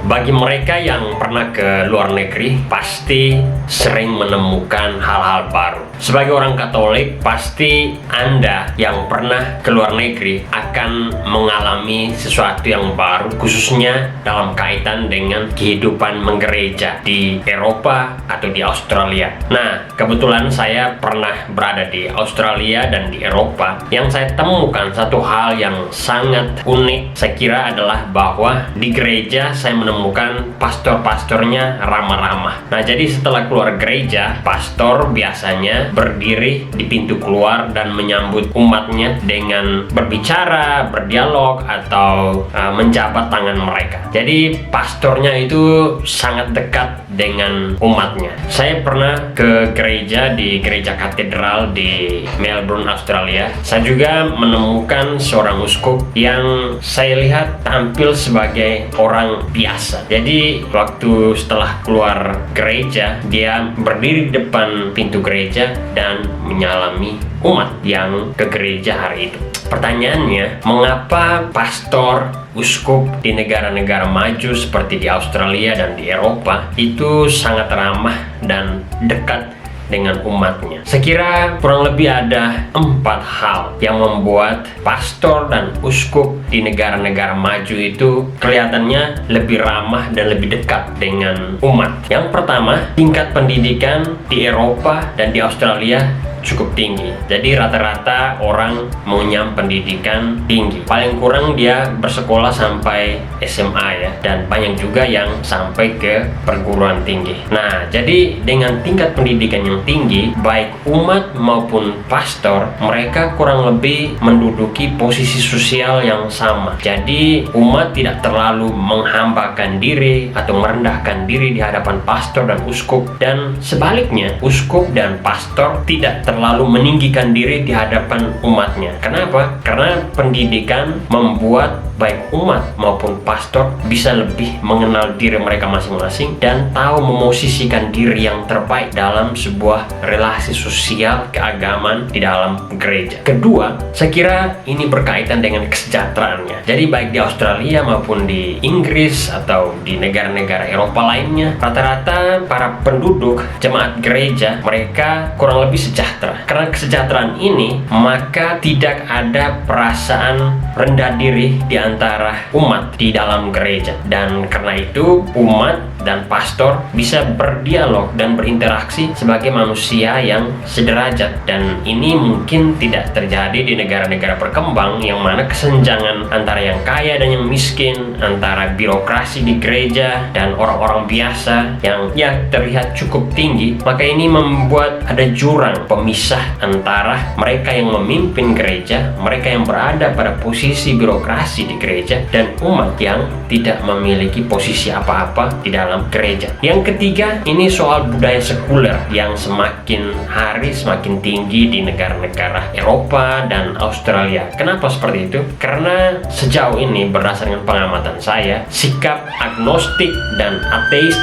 Bagi mereka yang pernah ke luar negeri, pasti sering menemukan hal-hal baru. Sebagai orang Katolik, pasti Anda yang pernah ke luar negeri akan mengalami sesuatu yang baru, khususnya dalam kaitan dengan kehidupan menggereja di Eropa atau di Australia. Nah, kebetulan saya pernah berada di Australia dan di Eropa. Yang saya temukan satu hal yang sangat unik, saya kira adalah bahwa di gereja saya menemukan pastor-pastornya ramah-ramah. Nah, jadi setelah keluar gereja, pastor biasanya berdiri di pintu keluar dan menyambut umatnya dengan berbicara, berdialog, atau menjabat tangan mereka. Jadi pastornya itu sangat dekat dengan umatnya. Saya pernah ke gereja di gereja katedral di Melbourne, Australia. Saya juga menemukan seorang uskup yang saya lihat tampil sebagai orang biasa. Jadi waktu setelah keluar gereja, dia berdiri di depan pintu gereja dan menyalami umat yang ke gereja hari itu. Pertanyaannya, mengapa pastor, uskup di negara-negara maju seperti di Australia dan di Eropa itu sangat ramah dan dekat dengan umatnya? Saya kira kurang lebih ada 4 hal yang membuat pastor dan uskup di negara-negara maju itu kelihatannya lebih ramah dan lebih dekat dengan umat. Yang pertama, tingkat pendidikan di Eropa dan di Australia cukup tinggi. Jadi rata-rata orang mengenyam pendidikan tinggi. Paling kurang dia bersekolah sampai SMA ya, dan banyak juga yang sampai ke perguruan tinggi. Nah, jadi dengan tingkat pendidikan yang tinggi, baik umat maupun pastor, mereka kurang lebih menduduki posisi sosial yang sama. Jadi umat tidak terlalu menghambakan diri atau merendahkan diri di hadapan pastor dan uskup, dan sebaliknya uskup dan pastor tidak terlalu meninggikan diri di hadapan umatnya. Kenapa? Karena pendidikan membuat baik umat maupun pastor bisa lebih mengenal diri mereka masing-masing dan tahu memosisikan diri yang terbaik dalam sebuah relasi sosial keagamaan di dalam gereja. Kedua, saya kira ini berkaitan dengan kesejahteraannya. Jadi baik di Australia maupun di Inggris atau di negara-negara Eropa lainnya, rata-rata para penduduk jemaat gereja mereka kurang lebih sejahtera. Karena kesejahteraan ini, maka tidak ada perasaan rendah diri di antara umat di dalam gereja. Dan karena itu umat dan pastor bisa berdialog dan berinteraksi sebagai manusia yang sederajat. Dan ini mungkin tidak terjadi di negara-negara berkembang yang mana kesenjangan antara yang kaya dan yang miskin, antara birokrasi di gereja dan orang-orang biasa yang terlihat cukup tinggi. Maka ini membuat ada jurang pemisah antara mereka yang memimpin gereja, mereka yang berada pada posisi birokrasi di gereja, dan umat yang tidak memiliki posisi apa-apa di dalam gereja. Yang ketiga, ini soal budaya sekuler yang semakin hari semakin tinggi di negara-negara Eropa dan Australia. Kenapa seperti itu? Karena sejauh ini berdasarkan pengamatan saya, sikap agnostik dan ateis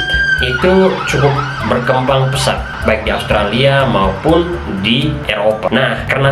itu cukup berkembang pesat baik di Australia maupun di Eropa. Nah, karena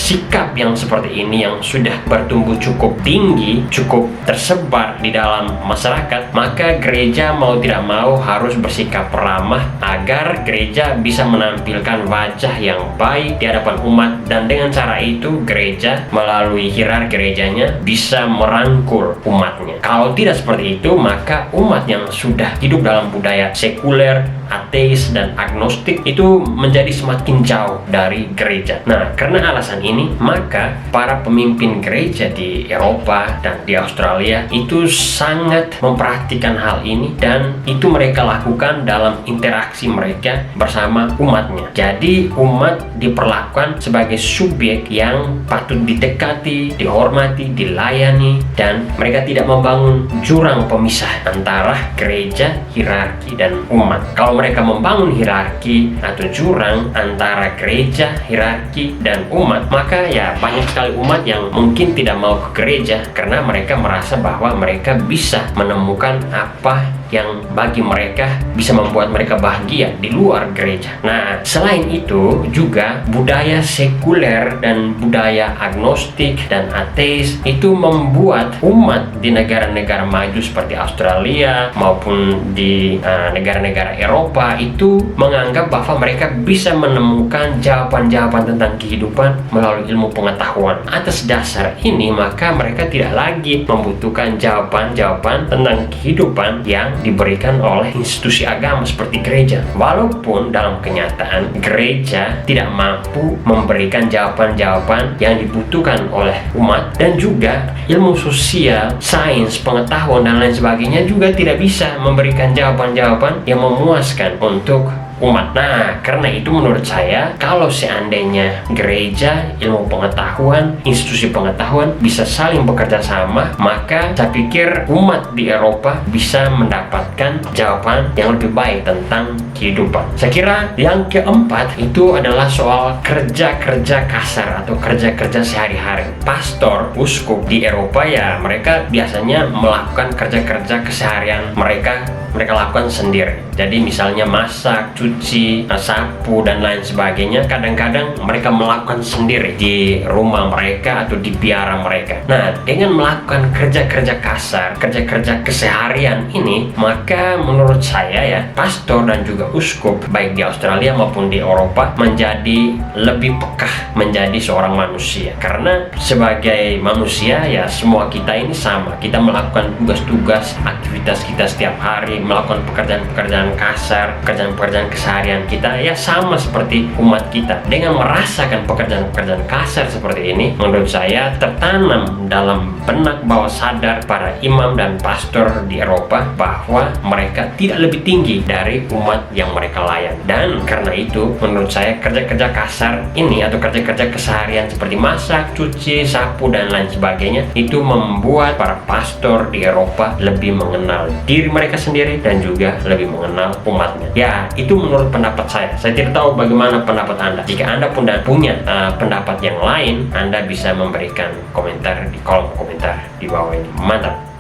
sikap yang seperti ini yang sudah bertumbuh cukup tinggi, cukup tersebar di dalam masyarakat, maka gereja mau tidak mau harus bersikap ramah agar gereja bisa menampilkan wajah yang baik di hadapan umat, dan dengan cara itu gereja melalui hierarki gerejanya bisa merangkul umatnya. Kalau tidak seperti itu, maka umat yang sudah hidup dalam budaya sekuler, ateis, dan agnostik itu menjadi semakin jauh dari gereja. Nah, karena alasan ini, maka para pemimpin gereja di Eropa dan di Australia itu sangat memperhatikan hal ini, dan itu mereka lakukan dalam interaksi mereka bersama umatnya. Jadi umat diperlakukan sebagai subjek yang patut didekati, dihormati, dilayani, dan mereka tidak membangun jurang pemisah antara gereja, hierarki, dan umat. Kalau mereka membangun hierarki atau jurang antara gereja, hierarki, dan umat, maka ya banyak sekali umat yang mungkin tidak mau ke gereja karena mereka merasa bahwa mereka bisa menemukan apa yang bagi mereka bisa membuat mereka bahagia di luar gereja. Nah, selain itu juga budaya sekuler dan budaya agnostik dan ateis itu membuat umat di negara-negara maju seperti Australia maupun di negara-negara Eropa itu menganggap bahwa mereka bisa menemukan jawaban-jawaban tentang kehidupan melalui ilmu pengetahuan. Atas dasar ini, maka mereka tidak lagi membutuhkan jawaban-jawaban tentang kehidupan yang diberikan oleh institusi agama seperti gereja. Walaupun dalam kenyataan gereja tidak mampu memberikan jawaban-jawaban yang dibutuhkan oleh umat, dan juga ilmu sosial, sains, pengetahuan dan lain sebagainya juga tidak bisa memberikan jawaban-jawaban yang memuaskan untuk umat. Nah, karena itu menurut saya, kalau seandainya gereja, ilmu pengetahuan, institusi pengetahuan bisa saling bekerja sama, maka saya pikir umat di Eropa bisa mendapatkan jawaban yang lebih baik tentang kehidupan. Saya kira yang keempat itu adalah soal kerja-kerja kasar atau kerja-kerja sehari-hari. Pastor, uskup di Eropa ya mereka biasanya melakukan kerja-kerja keseharian mereka lakukan sendiri. Jadi misalnya masak, cuci, sapu dan lain sebagainya, kadang-kadang mereka melakukan sendiri di rumah mereka atau di biara mereka. Nah, dengan melakukan kerja-kerja kasar, kerja-kerja keseharian ini, maka menurut saya ya, pastor dan juga uskup baik di Australia maupun di Eropa menjadi lebih peka menjadi seorang manusia. Karena sebagai manusia ya semua kita ini sama. Kita melakukan tugas-tugas, aktivitas kita setiap hari, melakukan pekerjaan-pekerjaan kasar, pekerjaan-pekerjaan keseharian kita ya sama seperti umat kita. Dengan merasakan pekerjaan-pekerjaan kasar seperti ini, menurut saya tertanam dalam benak bawah sadar para imam dan pastor di Eropa bahwa mereka tidak lebih tinggi dari umat yang mereka layan. Dan karena itu menurut saya kerja-kerja kasar ini atau kerja-kerja keseharian seperti masak, cuci, sapu dan lain sebagainya itu membuat para pastor di Eropa lebih mengenal diri mereka sendiri dan juga lebih mengenal umatnya. Ya, itu menurut pendapat saya. Saya tidak tahu bagaimana pendapat Anda. Jika Anda pun punya pendapat yang lain, Anda bisa memberikan komentar di kolom komentar di bawah ini. Mantap.